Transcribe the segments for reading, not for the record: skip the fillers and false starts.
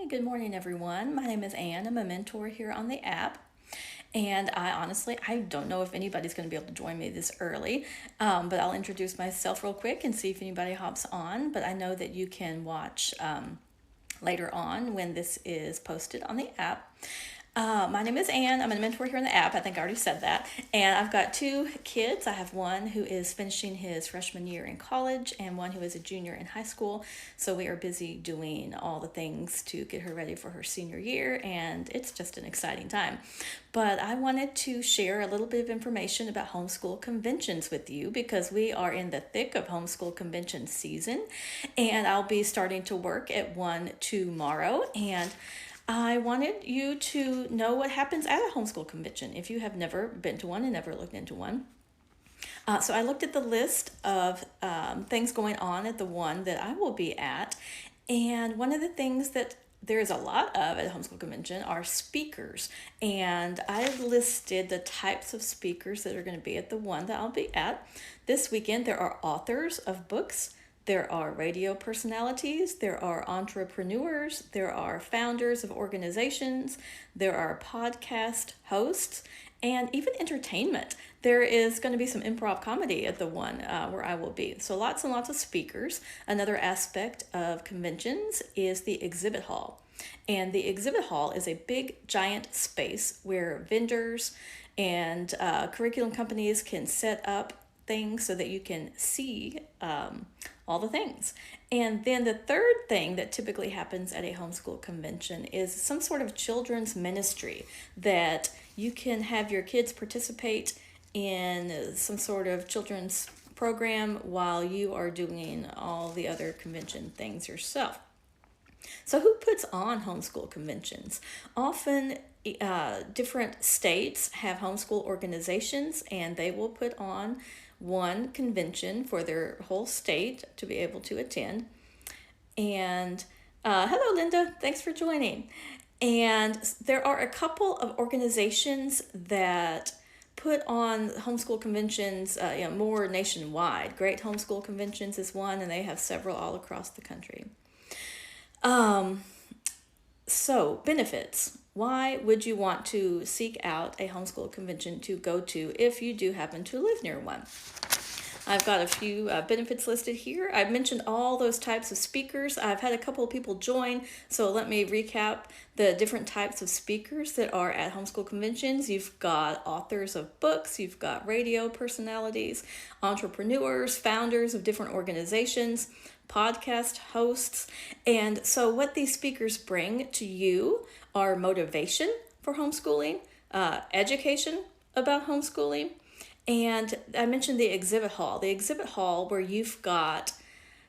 Good morning, everyone. My name is Anne. I'm a mentor here on the app. And I don't know if anybody's going to be able to join me this early, but I'll introduce myself real quick and see if anybody hops on. But I know that you can watch later on when this is posted on the app. My name is Anne. I'm a mentor here in the app. I think I already said that. And I've got two kids. I have one who is finishing his freshman year in college and one who is a junior in high school. So we are busy doing all the things to get her ready for her senior year, and it's just an exciting time. But I wanted to share a little bit of information about homeschool conventions with you because we are in the thick of homeschool convention season, and I'll be starting to work at one tomorrow. And I wanted you to know what happens at a homeschool convention if you have never been to one and never looked into one. So I looked at the list of things going on at the one that I will be at, and one of the things that there is a lot of at a homeschool convention are speakers. And I listed the types of speakers that are going to be at the one that I'll be at. This weekend, there are authors of books. There are radio personalities, there are entrepreneurs, there are founders of organizations, there are podcast hosts, and even entertainment. There is going to be some improv comedy at the one where I will be. So lots and lots of speakers. Another aspect of conventions is the exhibit hall. And the exhibit hall is a big, giant space where vendors and curriculum companies can set up things so that you can see all the things. And then the third thing that typically happens at a homeschool convention is some sort of children's ministry that you can have your kids participate in some sort of children's program while you are doing all the other convention things yourself. So who puts on homeschool conventions? Often different states have homeschool organizations, and they will put on one convention for their whole state to be able to attend. And hello, Linda. Thanks for joining. And there are a couple of organizations that put on homeschool conventions more nationwide. Great Homeschool Conventions is one, and they have several all across the country. So benefits. Why would you want to seek out a homeschool convention to go to if you do happen to live near one? I've got a few benefits listed here. I've mentioned all those types of speakers. I've had a couple of people join, so let me recap the different types of speakers that are at homeschool conventions. You've got authors of books, you've got radio personalities, entrepreneurs, founders of different organizations, podcast hosts. And so what these speakers bring to you are motivation for homeschooling, education about homeschooling, and I mentioned the exhibit hall. The exhibit hall where you've got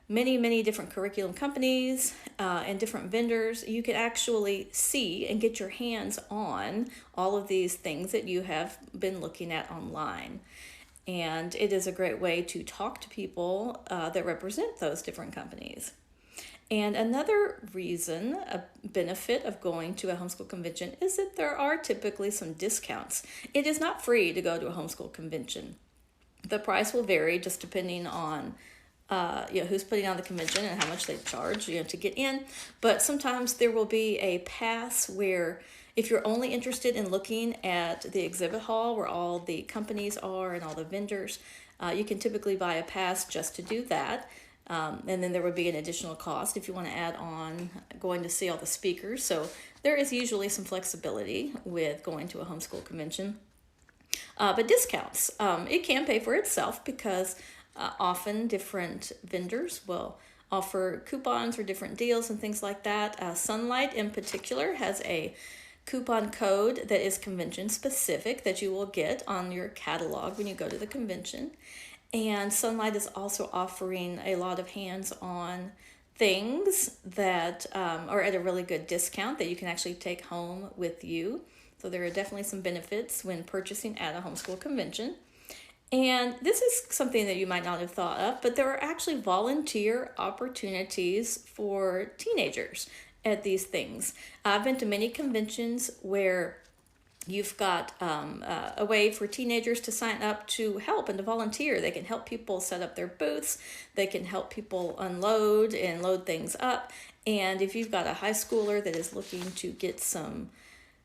many different curriculum companies and different vendors. You can actually see and get your hands on all of these things that you have been looking at online. And it is a great way to talk to people that represent those different companies. And another reason, a benefit of going to a homeschool convention is that there are typically some discounts. It is not free to go to a homeschool convention. The price will vary just depending on who's putting on the convention and how much they charge to get in. But sometimes there will be a pass where if you're only interested in looking at the exhibit hall where all the companies are and all the vendors, you can typically buy a pass just to do that. And then there would be an additional cost if you want to add on going to see all the speakers. So there is usually some flexibility with going to a homeschool convention. But discounts, it can pay for itself because often different vendors will offer coupons or different deals and things like that. Sonlight in particular has a coupon code that is convention specific that you will get on your catalog when you go to the convention. And Sonlight is also offering a lot of hands-on things that are at a really good discount that you can actually take home with you. So there are definitely some benefits when purchasing at a homeschool convention. And this is something that you might not have thought of, but there are actually volunteer opportunities for teenagers at these things. I've been to many conventions where you've got a way for teenagers to sign up to help and to volunteer. They can help people set up their booths. They can help people unload and load things up. And if you've got a high schooler that is looking to get some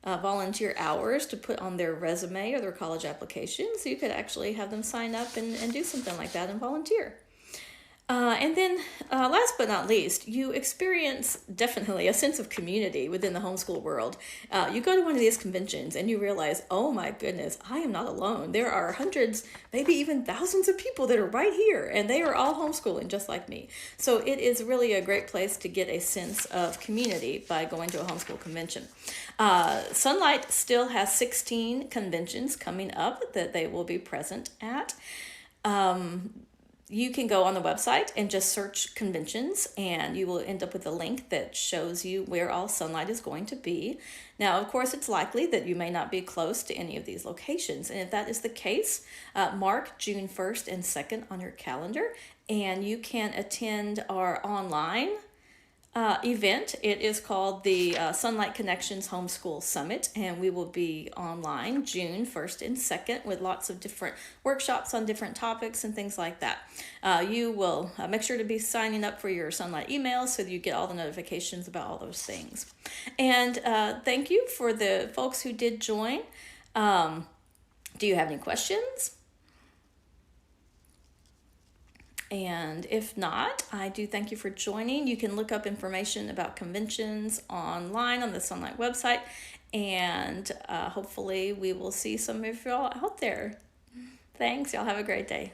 volunteer hours to put on their resume or their college applications, you could actually have them sign up and do something like that and volunteer. And then last but not least, you experience definitely a sense of community within the homeschool world. You go to one of these conventions and you realize, oh my goodness, I am not alone. There are hundreds, maybe even thousands of people that are right here, and they are all homeschooling just like me. So it is really a great place to get a sense of community by going to a homeschool convention. Sonlight still has 16 conventions coming up that they will be present at. You can go on the website and just search conventions, and you will end up with a link that shows you where all Sonlight is going to be. Now, of course, it's likely that you may not be close to any of these locations, and if that is the case, mark June 1st and 2nd on your calendar, and you can attend our online event. It is called the Sonlight Connections Homeschool Summit, and we will be online June 1st and 2nd with lots of different workshops on different topics and things like that. You will make sure to be signing up for your Sonlight emails so that you get all the notifications about all those things. And thank you for the folks who did join. Do you have any questions? And if not, I do thank you for joining. You can look up information about conventions online on the Sonlight website, and hopefully we will see some of y'all out there. Thanks. Y'all have a great day.